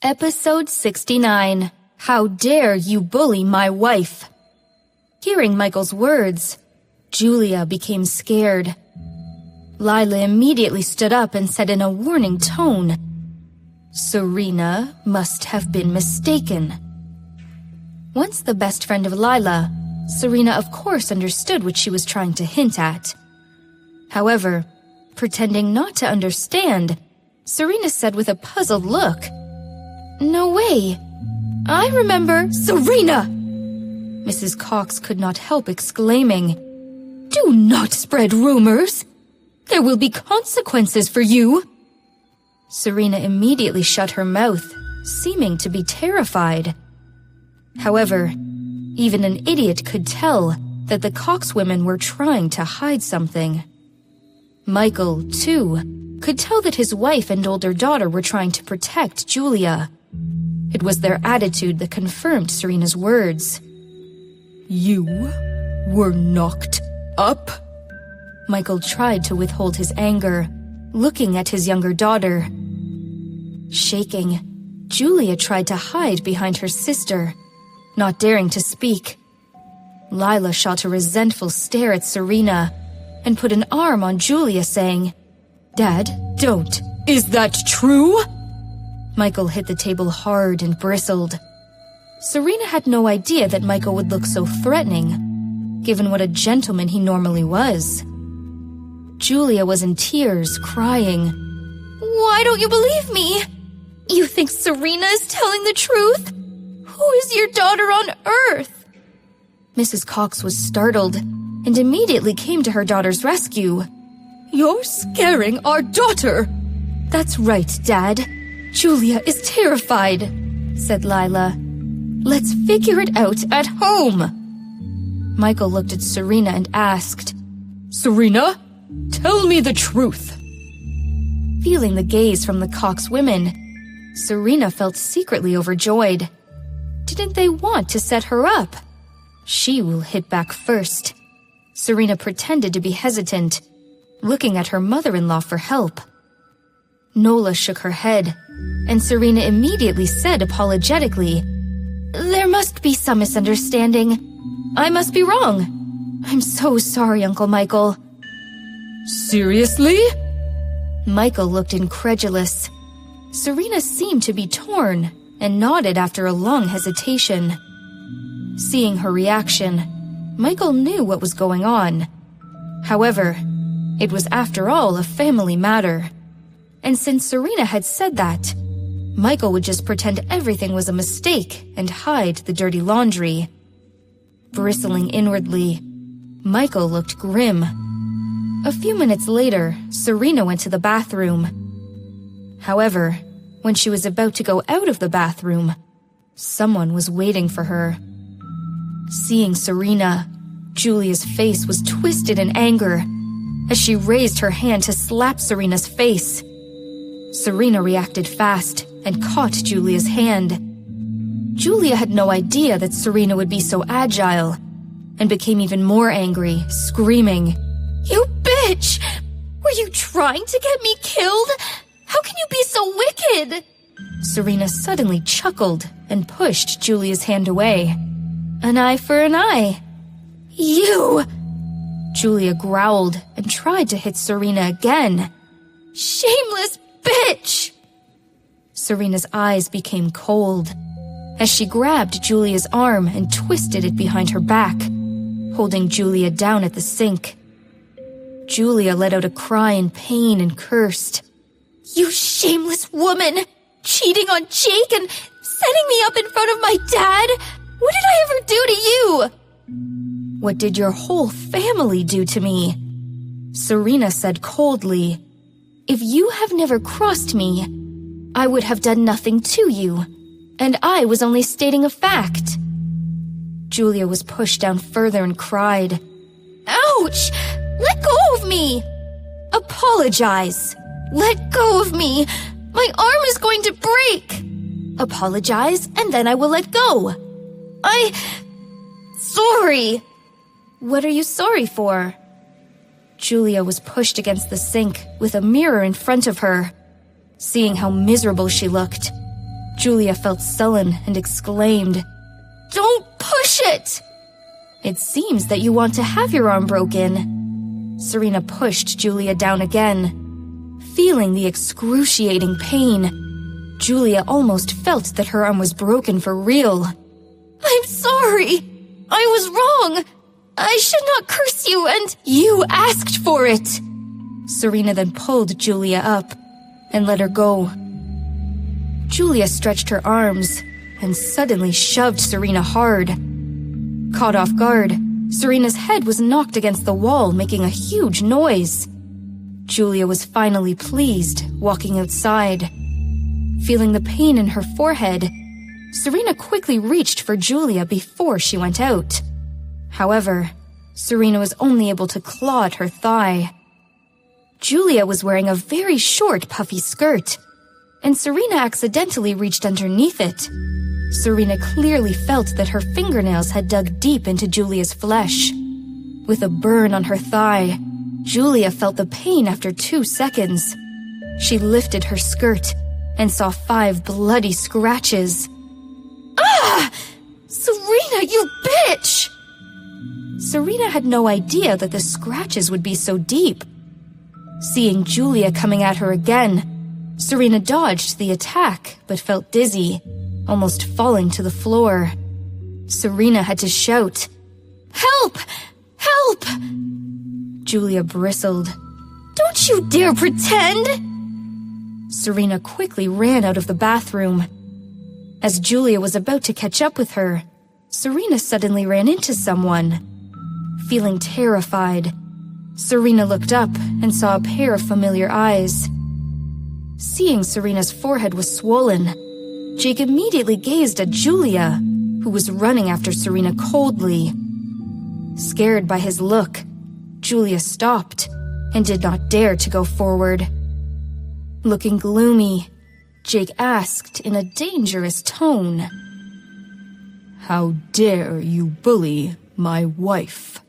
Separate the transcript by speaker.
Speaker 1: Episode 69. How dare you bully my wife? Hearing Michael's words, Julia became scared. Lila immediately stood up and said in a warning tone, "Serena must have been mistaken." Once the best friend of Lila, Serena of course understood what she was trying to hint at. However, pretending not to understand, Serena said with a puzzled look, "No way. I remember—"
Speaker 2: "Serena!"
Speaker 1: Mrs. Cox could not help exclaiming, "Do not spread rumors. There will be consequences for you." Serena immediately shut her mouth, seeming to be terrified. However, even an idiot could tell that the Cox women were trying to hide something. Michael, too, could tell that his wife and older daughter were trying to protect Julia. It was their attitude that confirmed Serena's words.
Speaker 2: "You were knocked up?"
Speaker 1: Michael tried to withhold his anger, looking at his younger daughter. Shaking, Julia tried to hide behind her sister, not daring to speak. Lila shot a resentful stare at Serena and put an arm on Julia, saying, "Dad, don't.
Speaker 2: "Is that true?"
Speaker 1: Michael hit the table hard and bristled. Serena had no idea that Michael would look so threatening, given what a gentleman he normally was. Julia was in tears, crying, "Why don't you believe me? You think Serena is telling the truth? Who is your daughter on earth?" Mrs. Cox was startled and immediately came to her daughter's rescue.
Speaker 2: "You're scaring our daughter!"
Speaker 1: "That's right, Dad. Julia is terrified," said Lila. "Let's figure it out at home." Michael looked at Serena and asked,
Speaker 2: "Serena, tell me the truth."
Speaker 1: Feeling the gaze from the Cox women, Serena felt secretly overjoyed. Didn't they want to set her up? She will hit back first. Serena pretended to be hesitant, looking at her mother-in-law for help. Nola shook her head, and Serena immediately said apologetically, "There must be some misunderstanding. I must be wrong. I'm so sorry, Uncle Michael."
Speaker 2: "Seriously?"
Speaker 1: Michael looked incredulous. Serena seemed to be torn and nodded after a long hesitation. Seeing her reaction, Michael knew what was going on. However, it was after all a family matter. And since Serena had said that, Michael would just pretend everything was a mistake and hide the dirty laundry. Bristling inwardly, Michael looked grim. A few minutes later, Serena went to the bathroom. However, when she was about to go out of the bathroom, someone was waiting for her. Seeing Serena, Julia's face was twisted in anger as she raised her hand to slap Serena's face. Serena reacted fast and caught Julia's hand. Julia had no idea that Serena would be so agile and became even more angry, screaming, "You bitch! Were you trying to get me killed? How can you be so wicked?" Serena suddenly chuckled and pushed Julia's hand away. "An eye for an eye." "You!" Julia growled and tried to hit Serena again. "Shameless bitch!" Serena's eyes became cold as she grabbed Julia's arm and twisted it behind her back, holding Julia down at the sink. Julia let out a cry in pain and cursed, "You shameless woman! Cheating on Jake and setting me up in front of my dad! What did I ever do to you?" "What did your whole family do to me?" Serena said coldly. "If you have never crossed me, I would have done nothing to you, and I was only stating a fact." Julia was pushed down further and cried, "Ouch! Let go of me!" "Apologize! Let go of me! My arm is going to break!" "Apologize, and then I will let go." Sorry!" "What are you sorry for?" Julia was pushed against the sink with a mirror in front of her. Seeing how miserable she looked, Julia felt sullen and exclaimed, "Don't push it!" "It seems that you want to have your arm broken." Serena pushed Julia down again. Feeling the excruciating pain, Julia almost felt that her arm was broken for real. "I'm sorry! I was wrong! I should not curse you, and you asked for it!" Serena then pulled Julia up and let her go. Julia stretched her arms and suddenly shoved Serena hard. Caught off guard, Serena's head was knocked against the wall, making a huge noise. Julia was finally pleased, walking outside. Feeling the pain in her forehead, Serena quickly reached for Julia before she went out. However, Serena was only able to claw at her thigh. Julia was wearing a very short, puffy skirt, and Serena accidentally reached underneath it. Serena clearly felt that her fingernails had dug deep into Julia's flesh. With a burn on her thigh, Julia felt the pain after 2 seconds. She lifted her skirt and saw 5 bloody scratches. "Ah! Serena, you bitch!" Serena had no idea that the scratches would be so deep. Seeing Julia coming at her again, Serena dodged the attack but felt dizzy, almost falling to the floor. Serena had to shout, "Help! Help!" Julia bristled. "Don't you dare pretend!" Serena quickly ran out of the bathroom. As Julia was about to catch up with her, Serena suddenly ran into someone. Feeling terrified, Serena looked up and saw a pair of familiar eyes. Seeing Serena's forehead was swollen, Jake immediately gazed at Julia, who was running after Serena coldly. Scared by his look, Julia stopped and did not dare to go forward. Looking gloomy, Jake asked in a dangerous tone, "How dare you bully my wife?"